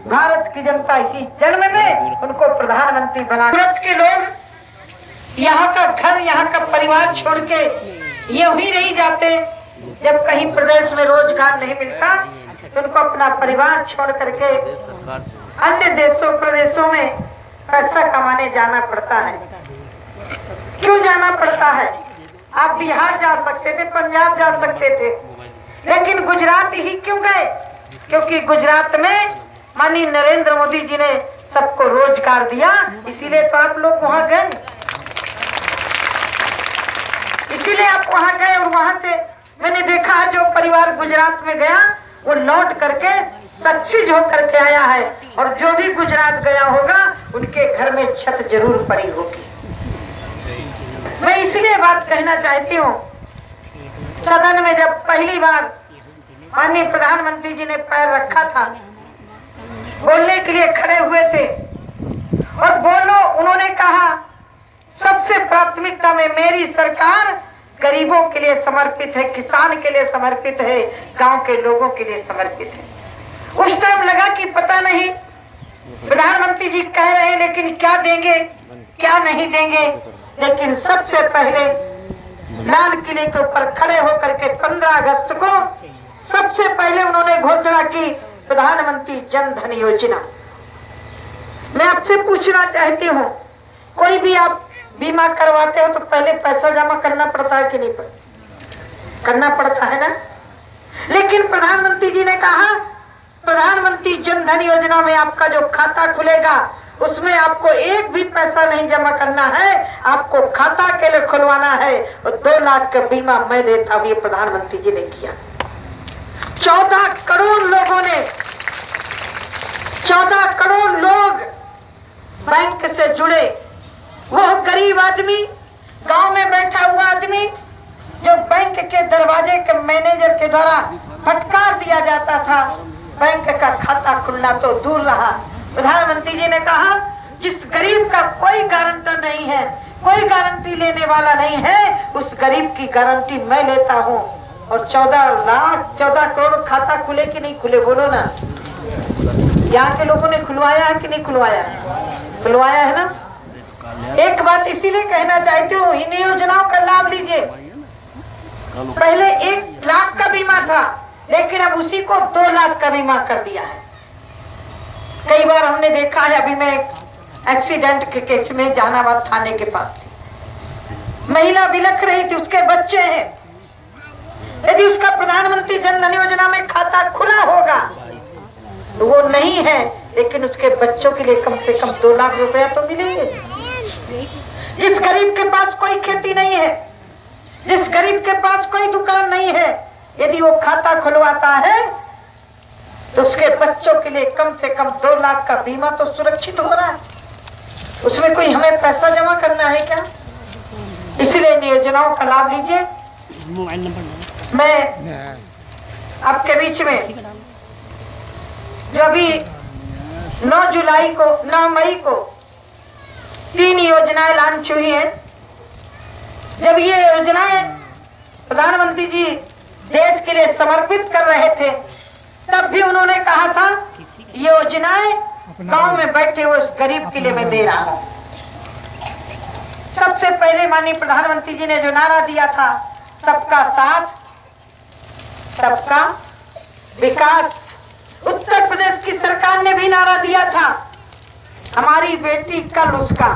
भारत की जनता इसी जन्म में उनको प्रधानमंत्री बना। भारत के लोग यहाँ का घर, यहाँ का परिवार छोड़ के ये भी नहीं जाते। जब कहीं प्रदेश में रोजगार नहीं मिलता तो उनको अपना परिवार छोड़ करके अन्य देशों प्रदेशों में पैसा कमाने जाना पड़ता है। क्यों जाना पड़ता है? आप बिहार जा सकते थे, पंजाब जा सकते थे, लेकिन गुजरात ही क्यों गए? क्योंकि गुजरात में माननीय नरेंद्र मोदी जी ने सबको रोजगार दिया, इसीलिए तो आप लोग वहां गए। इसीलिए आप वहां गए और वहां से मैंने देखा है जो परिवार गुजरात में गया वो लौट करके सक्सेस होकर के आया है, और जो भी गुजरात गया होगा उनके घर में छत जरूर पड़ी होगी। मैं इसलिए बात कहना चाहती हूँ, सदन में जब पहली बार माननीय प्रधानमंत्री जी ने पैर रखा था, बोलने के लिए खड़े हुए थे और बोलो, उन्होंने कहा सबसे प्राथमिकता में मेरी सरकार गरीबों के लिए समर्पित है, किसान के लिए समर्पित है, गांव के लोगों के लिए समर्पित है। उस टाइम लगा कि पता नहीं प्रधानमंत्री जी कह रहे हैं लेकिन क्या देंगे क्या नहीं देंगे, लेकिन सबसे पहले लाल किले के ऊपर खड़े होकर के 15 अगस्त को सबसे पहले उन्होंने घोषणा की प्रधानमंत्री जन धन योजना। मैं आपसे पूछना चाहती हूँ, कोई भी आप बीमा करवाते हो तो पहले पैसा जमा करना पड़ता है कि नहीं करना पड़ता है ना? लेकिन प्रधानमंत्री जी ने कहा प्रधानमंत्री जन धन योजना में आपका जो खाता खुलेगा उसमें आपको एक भी पैसा नहीं जमा करना है, आपको खाता के लिए खुलवाना है, और 2 लाख का बीमा मैं देता हूँ। ये प्रधानमंत्री जी ने किया। 14 करोड़ लोगों ने, 14 करोड़ लोग बैंक से जुड़े। वो गरीब आदमी, गांव में बैठा हुआ आदमी जो बैंक के दरवाजे के मैनेजर के द्वारा फटकार दिया जाता था, बैंक का खाता खुलना तो दूर रहा। प्रधानमंत्री जी ने कहा जिस गरीब का कोई गारंटर नहीं है, कोई गारंटी लेने वाला नहीं है, उस गरीब की गारंटी मैं लेता हूँ। और 14 करोड़ खाता खुले कि नहीं खुले, बोलो ना। यहाँ के लोगों ने खुलवाया है कि नहीं खुलवाया? खुलवाया है ना। एक बात इसीलिए कहना चाहती हूँ, इन योजनाओं का लाभ लीजिए। पहले 1 लाख का बीमा था, लेकिन अब उसी को 2 लाख का बीमा कर दिया है। कई बार हमने देखा है, अभी मैं एक्सीडेंट के केस में जहानाबाद थाने के पास थी, महिला बिलख रही थी, उसके बच्चे हैं। यदि उसका प्रधानमंत्री जन धन योजना में खाता खुला होगा तो वो नहीं है, लेकिन उसके बच्चों के लिए कम से कम 2 लाख रुपया तो मिलेंगे। जिस गरीब के पास कोई खेती नहीं है, जिस गरीब के पास कोई दुकान नहीं है, यदि वो खाता खुलवाता है तो उसके बच्चों के लिए कम से कम 2 लाख का बीमा तो सुरक्षित हो रहा है। उसमें कोई हमें पैसा जमा करना है क्या? इसलिए इन योजनाओं का लाभ लीजिए। मैं आपके बीच में जो अभी 9 मई को 3 योजनाएं लॉन्च हुई हैं। जब ये योजनाएं प्रधानमंत्री जी देश के लिए समर्पित कर रहे थे, तब भी उन्होंने कहा था योजनाएं गांव में बैठे हुए उस गरीब के लिए मैं दे रहा हूं। सबसे पहले माननीय प्रधानमंत्री जी ने जो नारा दिया था, सबका साथ सबका विकास। उत्तर प्रदेश की सरकार ने भी नारा दिया था, हमारी बेटी कल उसका।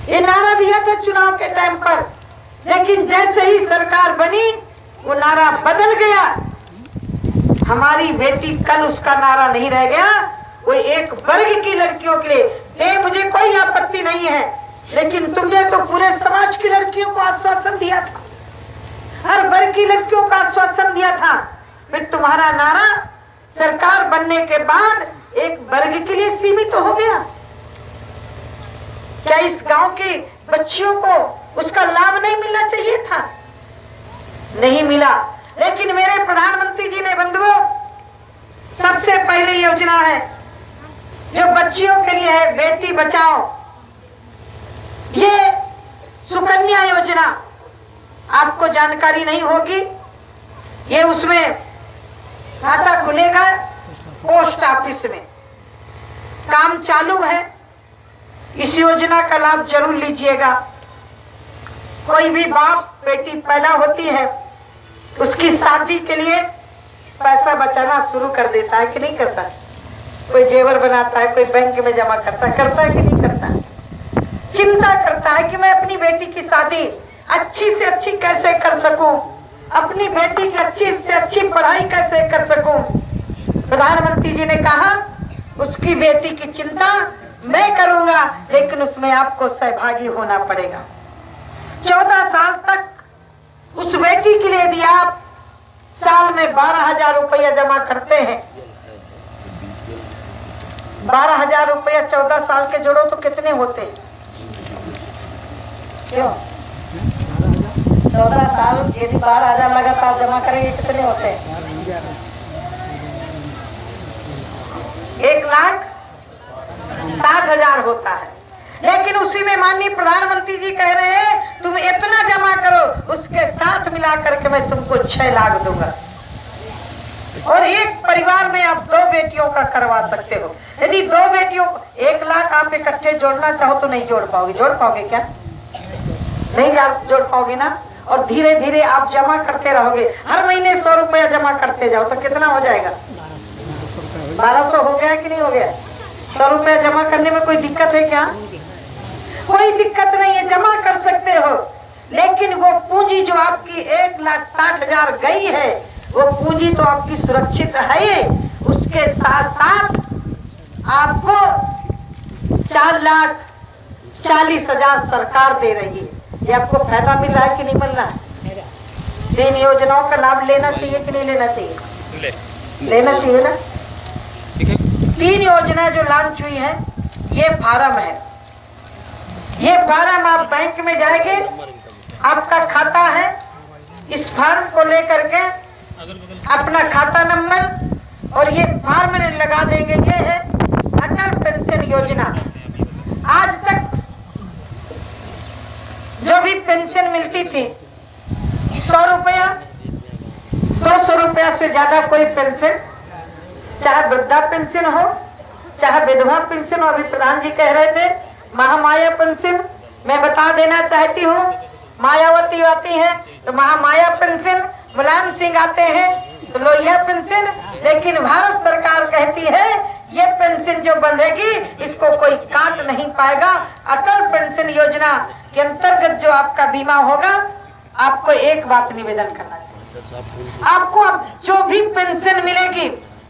ये नारा दिया था चुनाव के टाइम पर, लेकिन जैसे ही सरकार बनी वो नारा बदल गया। हमारी बेटी कल उसका नारा नहीं रह गया, वो एक वर्ग की लड़कियों के लिए। मुझे कोई आपत्ति नहीं है, लेकिन तुमने तो पूरे समाज की लड़कियों को आश्वासन दिया था, हर वर्ग की लड़कियों का आश्वासन दिया था। फिर तुम्हारा नारा सरकार बनने के बाद एक वर्ग के लिए सीमित हो गया। क्या इस गांव की बच्चियों को उसका लाभ नहीं मिलना चाहिए था? नहीं मिला। लेकिन मेरे प्रधानमंत्री जी ने बंधुओं, सबसे पहले योजना है जो बच्चियों के लिए है, बेटी बचाओ। ये सुकन्या योजना आपको जानकारी नहीं होगी, ये उसमें खाता खुलेगा पोस्ट ऑफिस में। काम चालू है, इस योजना का लाभ जरूर लीजिएगा। कोई भी बाप बेटी पैदा होती है, उसकी शादी के लिए पैसा बचाना शुरू कर देता है कि नहीं करता? कोई जेवर बनाता है, कोई बैंक में जमा करता है कि नहीं करता? चिंता करता है कि मैं अपनी बेटी की शादी अच्छी से अच्छी कैसे कर सकूं, अपनी बेटी की अच्छी से अच्छी पढ़ाई कैसे कर सकूं। प्रधानमंत्री जी ने कहा उसकी बेटी की चिंता मैं करूंगा, लेकिन उसमें आपको सहभागी होना पड़ेगा। 14 साल तक उस बेटी के लिए यदि आप साल में 12,000 रुपया जमा करते हैं, 12,000 रुपया 14 साल के जोड़ो तो कितने होते हैं? क्यों 14 साल यदि 12,000 लगातार जमा करेंगे कितने होते हैं? 1,60,000 होता है। लेकिन उसी में माननीय प्रधानमंत्री जी कह रहे हैं तुम इतना जमा करो, उसके साथ मिला करके मैं तुमको 6 लाख दूंगा। और एक परिवार में आप 2 बेटियों का करवा सकते हो। यदि 2 बेटियों 1 लाख आप इकट्ठे जोड़ना चाहो तो नहीं जोड़ पाओगे। जोड़ पाओगे क्या? नहीं जोड़ पाओगे ना। और धीरे धीरे आप जमा करते रहोगे, हर महीने 100 रुपया जमा करते जाओ तो कितना हो जाएगा? 1200 हो गया कि नहीं हो गया? 100 रुपया जमा करने में कोई दिक्कत है क्या? कोई दिक्कत नहीं है, जमा कर सकते हो। लेकिन वो पूंजी जो आपकी 1,60,000 गई है, वो पूंजी तो आपकी सुरक्षित है। उसके साथ साथ आपको 4,40,000 सरकार दे रही है। ये आपको फायदा मिल रहा है कि नहीं मिल रहा है? 3 योजनाओं का लाभ लेना चाहिए कि नहीं लेना चाहिए? लेना चाहिए ना। 3 योजना जो लॉन्च हुई है, ये फार्म है। ये फार्म आप बैंक में जाएंगे, आपका खाता है, इस फार्म को लेकर के अपना खाता नंबर और ये फार्म में लगा देंगे। ये है अटल पेंशन योजना। आज तक जो भी पेंशन मिलती थी 100 रुपया, 200 रुपया से ज्यादा कोई पेंशन, चाहे वृद्धा पेंशन हो, चाहे विधवा पेंशन हो। अभी प्रधान जी कह रहे थे महामाया पेंशन, मैं बता देना चाहती हूँ, मायावती आती है तो महामाया पेंशन, मुलायम सिंह आते हैं तो लोहिया पेंशन। लेकिन भारत सरकार कहती है ये पेंशन जो बंधेगी इसको कोई काट नहीं पाएगा। अटल पेंशन योजना के अंतर्गत जो आपका बीमा होगा, आपको एक बात निवेदन करना चाहिए, आपको अब जो भी पेंशन मिलेगी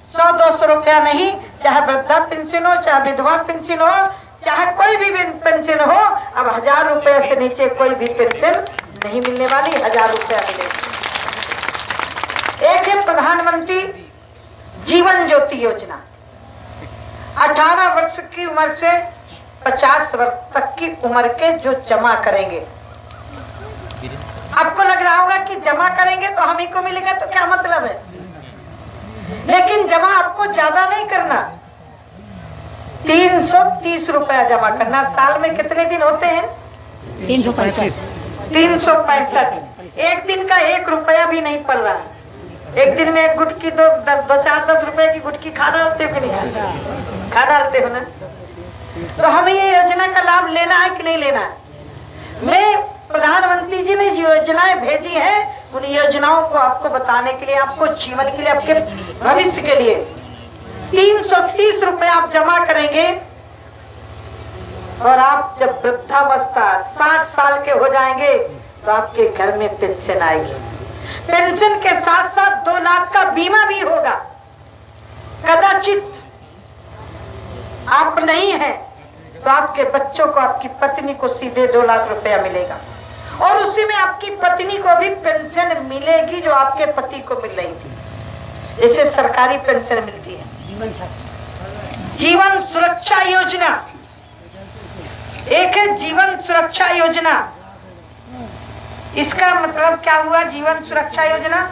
100-200 रुपया नहीं, चाहे वृद्धा पेंशन हो, चाहे विधवा पेंशन हो, चाहे कोई भी पेंशन हो, अब 1,000 रुपए से नीचे कोई भी पेंशन नहीं मिलने वाली, 1,000 रुपया मिलेगी। एक है प्रधानमंत्री जीवन ज्योति योजना। 18 वर्ष की उम्र से 50 वर्ष तक की उम्र के जो जमा करेंगे, आपको लग रहा होगा कि जमा करेंगे तो हम ही को मिलेगा, तो क्या मतलब है? लेकिन जमा आपको ज्यादा नहीं करना, 330 रुपया जमा करना। साल में कितने दिन होते हैं? 365। एक दिन का 1 रुपया भी नहीं पड़ रहा है। एक दिन में एक गुटकी 2-4-10 रुपए की गुटकी खा डालते हो कि नहीं? खा डालते हो ना। तो हमें ये योजना का लाभ लेना है कि नहीं लेना है? मैं प्रधानमंत्री जी ने जो योजनाएं भेजी है, उन योजनाओं को आपको बताने के लिए, आपको जीवन के लिए, आपके भविष्य के लिए 330 रुपए आप जमा करेंगे और आप जब वृद्धावस्था 60 साल के हो जाएंगे तो आपके घर में पेंशन आएगी। पेंशन के साथ साथ 2 लाख का बीमा भी होगा। कदाचित आप नहीं है तो आपके बच्चों को, आपकी पत्नी को सीधे 2 लाख रुपया मिलेगा और उसी में आपकी पत्नी को भी पेंशन मिलेगी जो आपके पति को मिल रही थी, जैसे सरकारी पेंशन मिलती है। जीवन सुरक्षा योजना एक है, जीवन सुरक्षा योजना। इसका मतलब क्या हुआ? जीवन सुरक्षा योजना,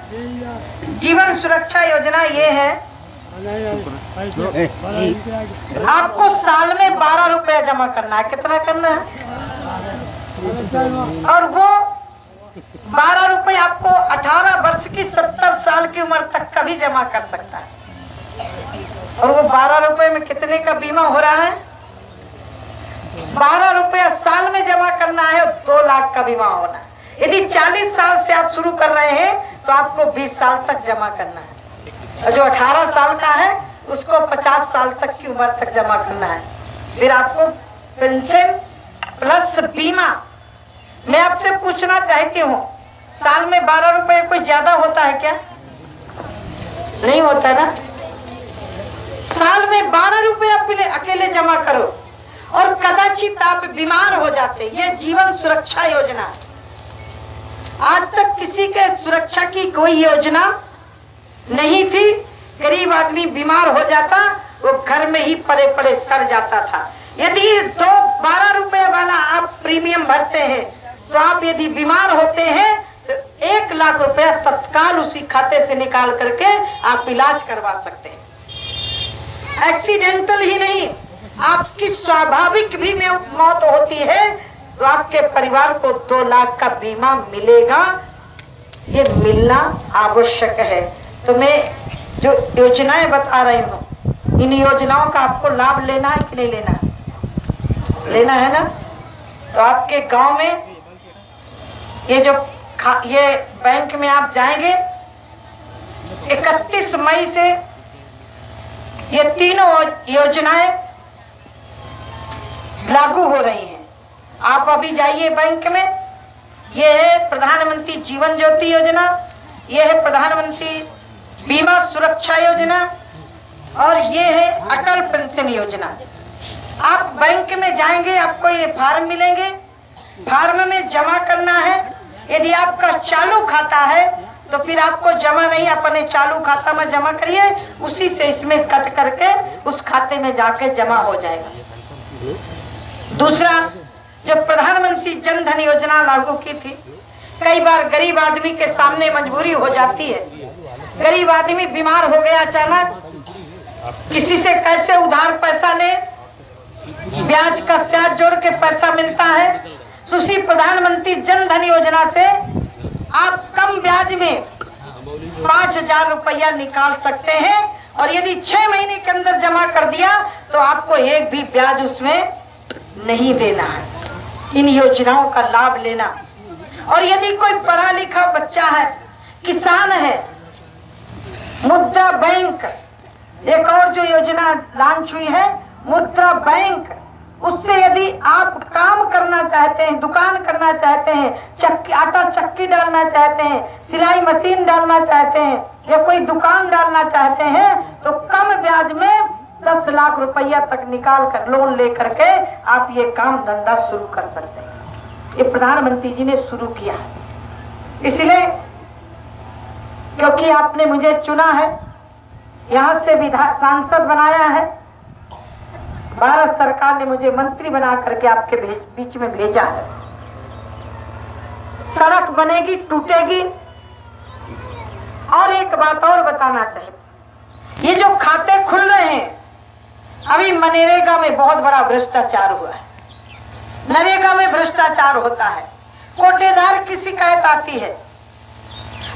जीवन सुरक्षा योजना ये है, आपको साल में 12 रुपया जमा करना है। कितना करना है? और वो 12 रुपए आपको 18 वर्ष की 70 साल की उम्र तक का भी जमा कर सकता है। और वो 12 रुपए में कितने का बीमा हो रहा है? 12 रुपया साल में जमा करना है और 2 लाख का बीमा होना है। यदि 40 साल से आप शुरू कर रहे हैं तो आपको 20 साल तक जमा करना है, और जो 18 साल का है उसको 50 साल तक की उम्र तक जमा करना है। फिर आपको पेंशन प्लस बीमा। मैं आपसे पूछना चाहती हूँ, साल में 12 रुपए कोई ज्यादा होता है क्या? नहीं होता ना। साल में 12 रुपए अकेले जमा करो और कदाचित आप बीमार हो जाते। ये जीवन सुरक्षा योजना, आज तक किसी के सुरक्षा की कोई योजना नहीं थी। गरीब आदमी बीमार हो जाता, वो घर में ही पड़े पड़े सड़ जाता था। यदि 12 रुपए वाला आप प्रीमियम भरते हैं तो आप यदि बीमार होते हैं तो 1 लाख रुपया तत्काल उसी खाते से निकाल करके आप इलाज करवा सकते हैं। एक्सीडेंटल ही नहीं, आपकी स्वाभाविक भी मौत होती है तो आपके परिवार को 2 लाख का बीमा मिलेगा। ये मिलना आवश्यक है। तो मैं जो योजनाएं बता रही हूँ, इन योजनाओं का आपको लाभ लेना है कि नहीं लेना है? लेना है ना। तो आपके गांव में ये बैंक में आप जाएंगे, 31 मई से ये तीनों योजनाएं लागू हो रही हैं। आप अभी जाइए बैंक में। ये है प्रधानमंत्री जीवन ज्योति योजना, ये है प्रधानमंत्री बीमा सुरक्षा योजना, और ये है अटल पेंशन योजना। आप बैंक में जाएंगे, आपको ये फार्म मिलेंगे, फार्म में जमा करना है। यदि आपका चालू खाता है तो फिर आपको जमा नहीं, अपने चालू खाता में जमा करिए, उसी से इसमें कट करके उस खाते में जाके जमा हो जाएगा। दूसरा, जो प्रधानमंत्री जन धन योजना लागू की थी, कई बार गरीब आदमी के सामने मजबूरी हो जाती है। गरीब आदमी बीमार हो गया अचानक, किसी से कैसे उधार पैसा ले, ब्याज का ब्याज जोड़ के पैसा मिलता है। उसी प्रधानमंत्री जन धन योजना से आप कम ब्याज में 5,000 रुपया निकाल सकते हैं, और यदि 6 महीने के अंदर जमा कर दिया तो आपको एक भी ब्याज उसमें नहीं देना है। इन योजनाओं का लाभ लेना। और यदि कोई पढ़ा लिखा बच्चा है, किसान है, मुद्रा बैंक, एक और जो योजना लॉन्च हुई है मुद्रा बैंक, उससे यदि आप काम करना चाहते हैं, दुकान करना चाहते हैं, आटा चक्की डालना चाहते हैं, सिलाई मशीन डालना चाहते हैं, या कोई दुकान डालना चाहते हैं, तो कम ब्याज में 10 लाख रुपया तक निकाल कर लोन लेकर के आप ये काम धंधा शुरू कर सकते हैं। ये प्रधानमंत्री जी ने शुरू किया, इसलिए क्योंकि आपने मुझे चुना है, यहाँ से सांसद बनाया है, भारत सरकार ने मुझे मंत्री बना करके आपके बीच में भेजा है। सड़क बनेगी, टूटेगी। और एक बात और बताना चाहिए, ये जो खाते खुल रहे हैं, अभी मनरेगा में बहुत बड़ा भ्रष्टाचार हुआ है। नरेगा में भ्रष्टाचार होता है, कोटेदार की शिकायत आती है,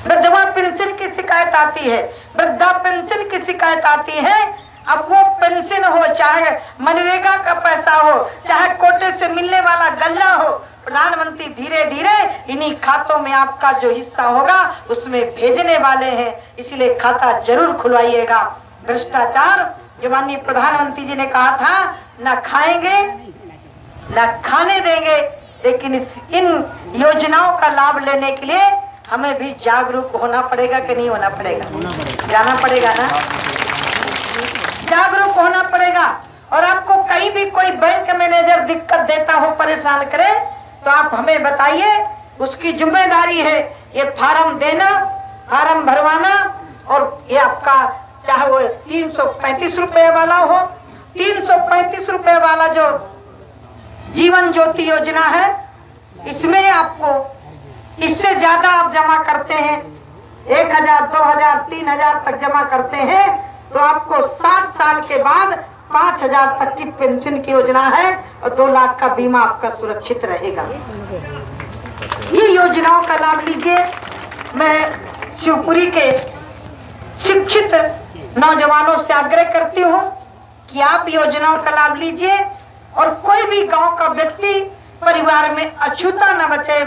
विधवा पेंशन की शिकायत आती है, वृद्धा पेंशन की शिकायत आती है। अब वो पेंशन हो, चाहे मनरेगा का पैसा हो, चाहे कोटे से मिलने वाला गल्ला हो, प्रधानमंत्री धीरे धीरे इन्हीं खातों में आपका जो हिस्सा होगा उसमें भेजने वाले हैं। इसलिए खाता जरूर खुलवाइएगा। भ्रष्टाचार, जो माननीय प्रधानमंत्री जी ने कहा था, न खाएंगे न खाने देंगे, लेकिन इन योजनाओं का लाभ लेने के लिए हमें भी जागरूक होना पड़ेगा कि नहीं होना पड़ेगा? जाना पड़ेगा ना, जागरूक होना पड़ेगा। और आपको कहीं भी कोई बैंक मैनेजर दिक्कत देता हो, परेशान करे, तो आप हमें बताइए, उसकी जिम्मेदारी है ये फार्म देना, फार्म भरवाना। और ये आपका चाहे वो 335 रुपए वाला हो, 335 रुपए वाला जो जीवन ज्योति योजना है, इसमें आपको इससे ज्यादा आप जमा करते हैं, 1,000, 2,000, 3,000 तक जमा करते हैं, तो आपको 60 साल के बाद 5,000 तक की पेंशन की योजना है, और 2 लाख का बीमा आपका सुरक्षित रहेगा। ये योजनाओं का लाभ लीजिए। मैं शिवपुरी के शिक्षित नौजवानों से आग्रह करती हूँ कि आप योजनाओं का लाभ लीजिए और कोई भी गांव का व्यक्ति परिवार में अछूता न बचे।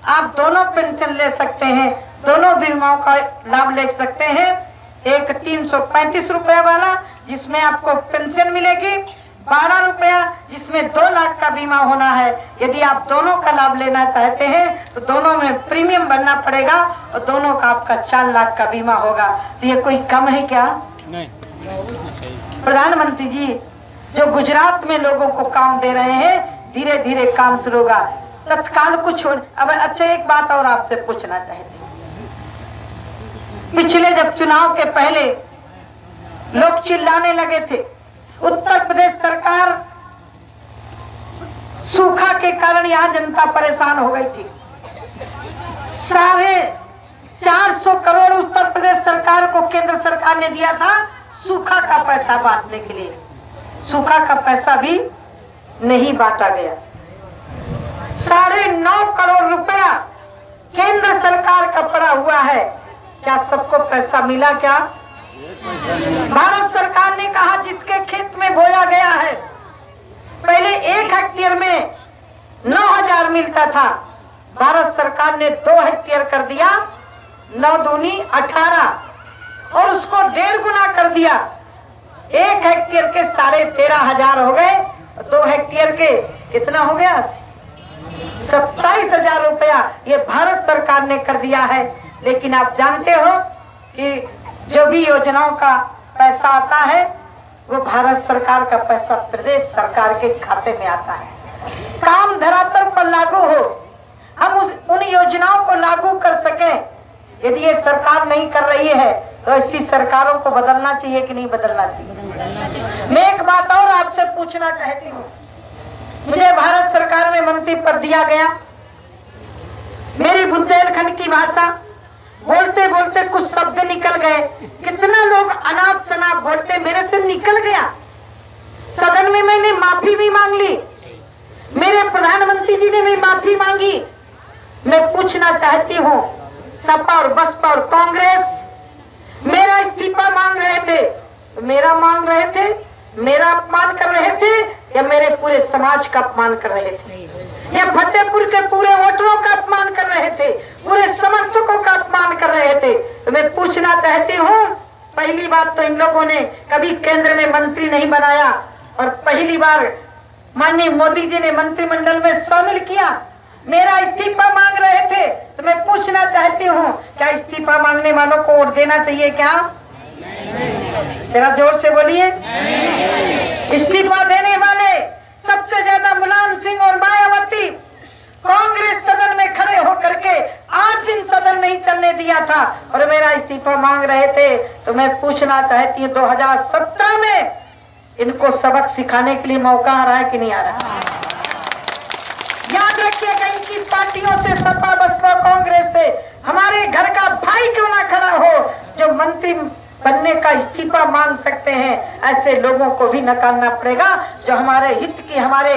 आप दोनों पेंशन ले सकते हैं, दोनों बीमाओं का लाभ ले सकते हैं। एक 335 रुपया वाला जिसमें आपको पेंशन मिलेगी, 12 रुपया जिसमें 2 लाख का बीमा होना है। यदि आप दोनों का लाभ लेना चाहते हैं तो दोनों में प्रीमियम भरना पड़ेगा और दोनों का आपका 4 लाख का बीमा होगा। तो ये कोई कम है क्या? नहीं। प्रधानमंत्री जी जो गुजरात में लोगों को काम दे रहे हैं, धीरे धीरे काम शुरू होगा, तत्काल कुछ हो। अब अच्छा एक बात और आपसे पूछना चाहती हूँ, पिछले जब चुनाव के पहले लोग चिल्लाने लगे थे उत्तर प्रदेश सरकार सूखा के कारण यहाँ जनता परेशान हो गई थी, 450 करोड़ उत्तर प्रदेश सरकार को केंद्र सरकार ने दिया था सूखा का पैसा बांटने के लिए, सूखा का पैसा भी नहीं बांटा गया। 9.5 करोड़ रुपया केंद्र सरकार का पड़ा हुआ है, क्या सबको पैसा मिला? क्या भारत सरकार ने कहा जिसके खेत में बोया गया है, पहले 1 हेक्टेयर में 9,000 मिलता था, भारत सरकार ने 2 हेक्टेयर कर दिया, 9 दूनी 18 और उसको 1.5 गुना कर दिया। 1 हेक्टेयर के 13,500 हो गए, 2 हेक्टेयर के कितना हो गया? 27,000 रुपया ये भारत सरकार ने कर दिया है। लेकिन आप जानते हो कि जो भी योजनाओं का पैसा आता है वो भारत सरकार का पैसा प्रदेश सरकार के खाते में आता है। काम धरातल पर लागू हो, हम उन योजनाओं को लागू कर सके। यदि ये सरकार नहीं कर रही है तो ऐसी सरकारों को बदलना चाहिए कि नहीं बदलना चाहिए? मैं एक बात और आपसे पूछना चाहती हूँ, मुझे भारत सरकार में मंत्री पद दिया गया, मेरी बुंदेलखंड की भाषा बोलते बोलते कुछ शब्द निकल गए, कितना लोग अनाप शनाप बोलते मेरे से निकल गया। सदन में मैंने माफी भी मांग ली, मेरे प्रधानमंत्री जी ने भी माफी मांगी। मैं पूछना चाहती हूँ, सपा और बसपा और कांग्रेस मेरा इस्तीफा मांग रहे थे, मेरा मांग रहे थे, मेरा अपमान कर रहे थे या मेरे पूरे समाज का अपमान कर रहे थे, या फतेहपुर के पूरे वोटरों का अपमान कर रहे थे, पूरे समर्थकों का अपमान कर रहे थे? तो मैं पूछना चाहती हूँ, पहली बात तो इन लोगों ने कभी केंद्र में मंत्री नहीं बनाया और पहली बार माननीय मोदी जी ने मंत्रिमंडल में शामिल किया, मेरा इस्तीफा मांग रहे थे। तो मैं पूछना चाहती हूँ, क्या इस्तीफा मांगने वालों को वोट देना चाहिए? क्या जरा जोर से बोलिए। इस्तीफा देने वाले सबसे ज्यादा मुलायम सिंह और मायावती, कांग्रेस सदन में खड़े होकर के 8 दिन सदन नहीं चलने दिया था और मेरा इस्तीफा मांग रहे थे। तो मैं पूछना चाहती हूँ, 2017 में इनको सबक सिखाने के लिए मौका आ रहा है कि नहीं आ रहा? याद रखिएगा, इनकी पार्टियों से, सपा बसपा कांग्रेस से हमारे घर का भाई क्यों ना खड़ा हो जो मंत्री बनने का इस्तीफा मांग सकते हैं। ऐसे लोगों को भी नकारना पड़ेगा जो हमारे हित की, हमारे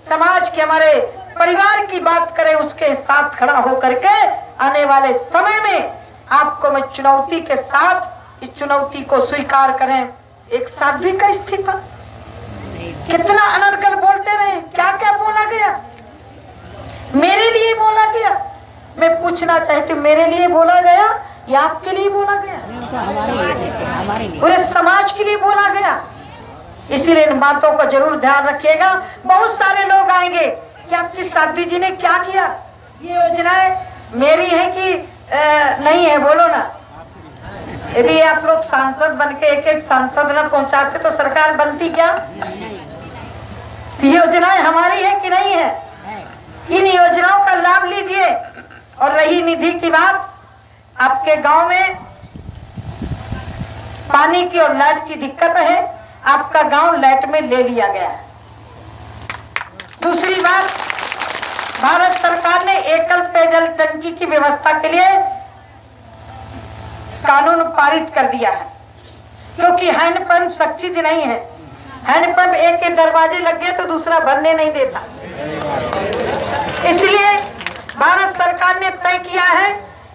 समाज की, हमारे परिवार की बात करे, उसके साथ खड़ा होकर के आने वाले समय में आपको मैं चुनौती के साथ इस चुनौती को स्वीकार करें। एक साध्वी का इस्तीफा, कितना अनर्गल बोलते रहे, क्या क्या बोला गया, मेरे लिए बोला गया। मैं पूछना चाहती हूँ, मेरे लिए बोला गया या आपके लिए बोला गया? पूरे समाज के लिए बोला गया। इसीलिए इन बातों को जरूर ध्यान रखिएगा। बहुत सारे लोग आएंगे कि आपकी साध्वी जी ने क्या किया, ये योजनाएं मेरी है कि नहीं है, बोलो ना। यदि आप लोग सांसद बनके एक एक सांसद न पहुंचाते तो सरकार बनती क्या? योजनाएं हमारी है कि नहीं है? इन योजनाओं का लाभ लीजिए। और रही निधि की बात, आपके गांव में पानी की और लाइट की दिक्कत है, आपका गांव लाइट में ले लिया गया है। दूसरी बात, भारत सरकार ने एकल पेयजल टंकी की व्यवस्था के लिए कानून पारित कर दिया है, क्योंकि हैंडपंप सब्सिडी नहीं है। हैंडपंप एक के दरवाजे लग गए तो दूसरा भरने नहीं देता। इसलिए भारत सरकार ने तय किया है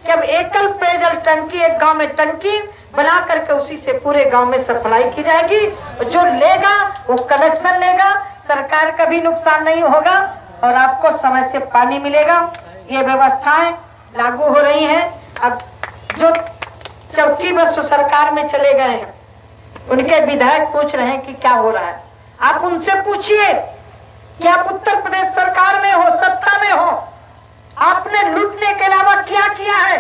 कि अब एकल पेयजल टंकी, एक गांव में टंकी बना करके उसी से पूरे गांव में सप्लाई की जाएगी। जो लेगा वो कलेक्शन लेगा, सरकार का भी नुकसान नहीं होगा और आपको समय से पानी मिलेगा। ये व्यवस्थाएं लागू हो रही हैं। अब जो चौकी बस सरकार में चले गए हैं उनके विधायक पूछ रहे हैं कि क्या हो रहा है। आप उनसे पूछिए कि आप उत्तर प्रदेश सरकार में हो, सत्ता में हो, आपने लूटने के अलावा क्या किया है?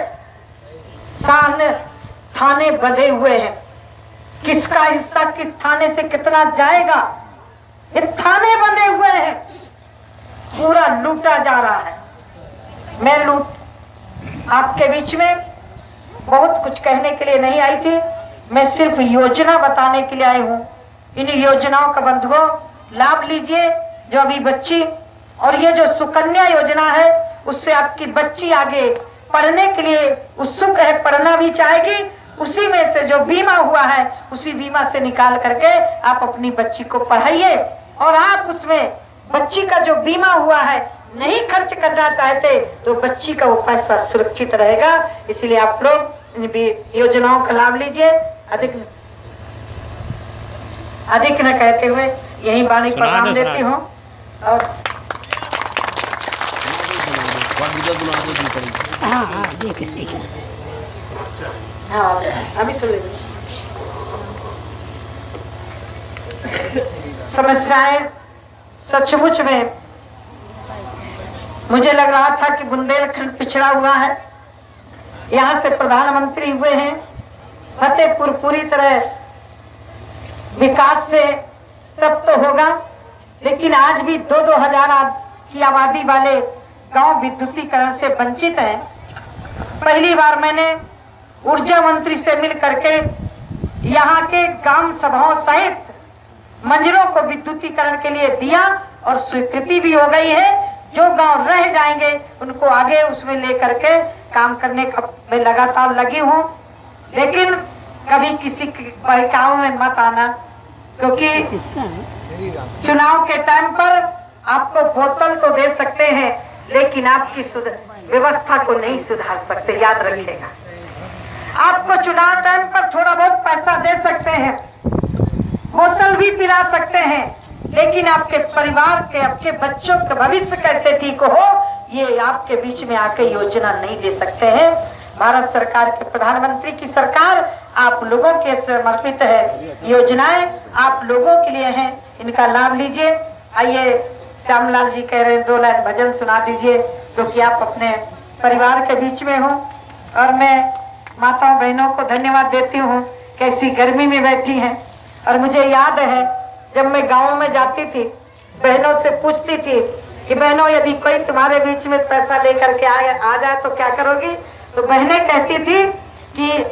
थाने बंधे हुए हैं, किसका हिस्सा किस थाने से कितना जाएगा, ये थाने बंधे हुए हैं, पूरा लूटा जा रहा है। मैं आपके बीच में बहुत कुछ कहने के लिए नहीं आई थी, मैं सिर्फ योजना बताने के लिए आई हूँ। इन योजनाओं का बंधुओं लाभ लीजिए। जो अभी बच्ची और ये जो सुकन्या योजना है उससे आपकी बच्ची आगे पढ़ने के लिए उत्सुक है, पढ़ना भी चाहेगी। उसी में से जो बीमा हुआ है उसी बीमा से निकाल करके आप अपनी बच्ची को पढ़ाइए। और आप उसमें बच्ची का जो बीमा हुआ है नहीं खर्च करना चाहते तो बच्ची का वो पैसा सुरक्षित रहेगा। इसलिए आप लोग इन योजनाओं का लाभ लीजिए। अधिक न कहते हुए यही वाणी प्रणाम देती हूँ। और अभी सुन लीजिए। समस्याएं सचमुच में मुझे लग रहा था कि बुंदेलखंड पिछड़ा हुआ है। यहाँ से प्रधानमंत्री हुए हैं, फतेहपुर पूरी तरह विकास से तब तो होगा, लेकिन आज भी 2-2 हजार की आबादी वाले गांव विद्युतीकरण से वंचित हैं। पहली बार मैंने ऊर्जा मंत्री से मिल करके यहाँ के ग्राम सभाओं सहित मंजरों को विद्युतीकरण के लिए दिया और स्वीकृति भी हो गई है। जो गांव रह जाएंगे उनको आगे उसमें लेकर के काम करने का मैं लगातार लगी हूँ। लेकिन कभी किसी बहकाव में मत आना, क्योंकि चुनाव के टाइम पर आपको बोतल तो दे सकते हैं लेकिन आपकी व्यवस्था को नहीं सुधार सकते, याद रखिएगा। आपको चुनाव टाइम पर थोड़ा बहुत पैसा दे सकते हैं, बोतल भी पिला सकते हैं, लेकिन आपके परिवार के, आपके बच्चों का भविष्य कैसे ठीक हो ये आपके बीच में आके योजना नहीं दे सकते हैं। भारत सरकार के प्रधानमंत्री की सरकार आप लोगों के समर्पित है। योजनाएं आप लोगों के लिए हैं, इनका लाभ लीजिए। आइए श्यामलाल जी कह रहे हैं 2 लाइन भजन सुना दीजिए, क्योंकि आप अपने परिवार के बीच में हो। और मैं माताओं बहनों को धन्यवाद देती हूँ, कैसी गर्मी में बैठी हैं। और मुझे याद है जब मैं गाँव में जाती थी, बहनों से पूछती थी कि बहनों यदि कोई तुम्हारे बीच में पैसा लेकर के आ जाए तो क्या करोगी? तो बहनें कहती थी कि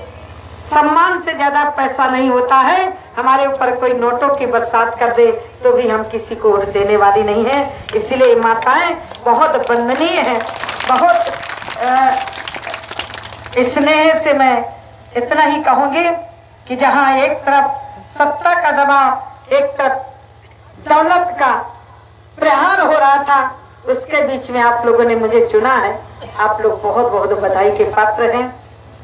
सम्मान से ज्यादा पैसा नहीं होता है, हमारे ऊपर कोई नोटों की बरसात कर दे तो भी हम किसी को वोट देने वाली नहीं है। इसलिए माताएं बहुत वंदनीय हैं, बहुत स्नेह से मैं इतना ही कहूंगी कि जहां एक तरफ सत्ता का दबाव, एक तरफ दौलत का प्रहार हो रहा था, उसके बीच में आप लोगों ने मुझे चुना है। आप लोग बहुत बहुत बधाई के पात्र हैं।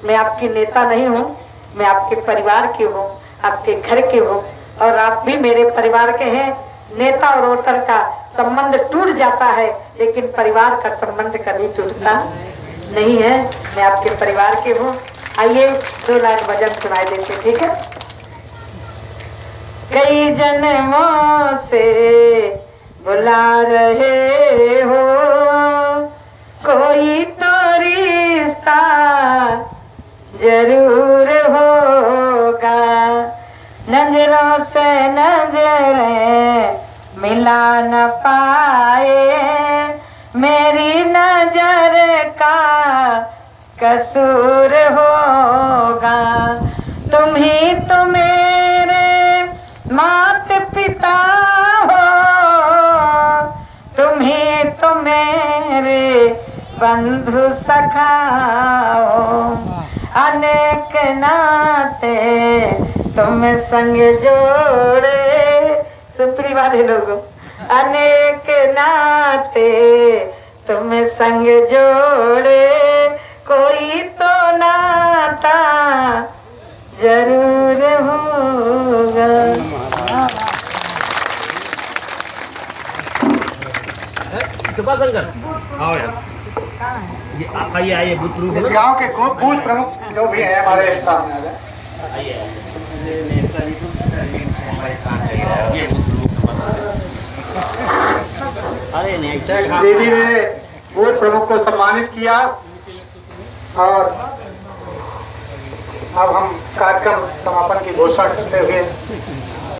मैं आपकी नेता नहीं हूँ, मैं आपके परिवार की हूँ, आपके घर के हूँ और आप भी मेरे परिवार के हैं। नेता और वोटर का संबंध टूट जाता है लेकिन परिवार का संबंध कभी टूटता नहीं है। मैं आपके परिवार के हूँ। आइए 2 लाइन भजन सुनाई देते, ठीक है। कई जन्मों से बुला रहे हो, कोई तो रिश्ता जरूर होगा, नजरों से नजरें मिला न पाए, मेरी नजर का कसूर होगा। तुम ही तो मेरे माता पिता हो, तुम ही तो मेरे बंधु सखा हो, अनेक नाते तुम संग जोड़े, सुप्री वाले लोगों, अनेक नाते तुम संग जोड़े, कोई तो नाता जरूर होगा। आओ यार, ये आइए बूथ प्रमुख। इस गांव के बूथ प्रमुख जो भी है हमारे सामने आ जाए। दीदी ने बूथ प्रमुख को सम्मानित किया और अब हम कार्यक्रम समापन की घोषणा करते हुए